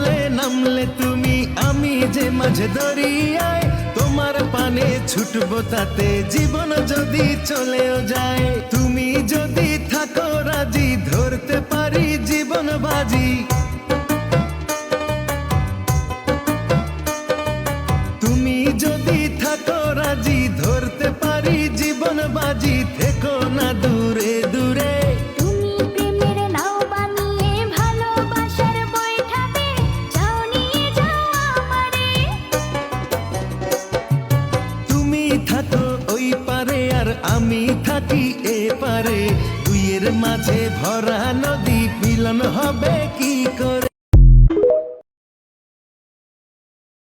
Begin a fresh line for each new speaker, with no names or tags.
জলে নামলে তুমি, আমি যে মাঝে দরিয়ায় তোমার পানে ছুটবো, তাতে জীবন যদি চলেও যায়। তুমি যদি থাকো রাজি, ধরতে পারি জীবন বাজি। তুমি যদি থাকো রাজি, ধরতে পারি জীবন বাজি। থেকো না দূরে দূরে,
তুমি প্রেমের নাও বানিয়ে ভালোবাসার বৈঠাতে যাও, নিয়ে যাও আমারে।
তুমি থাকো ওই পারে আর আমি থাকি এ পারে, দুইয়ের মাঝে ভরা নদী, মিলন হবে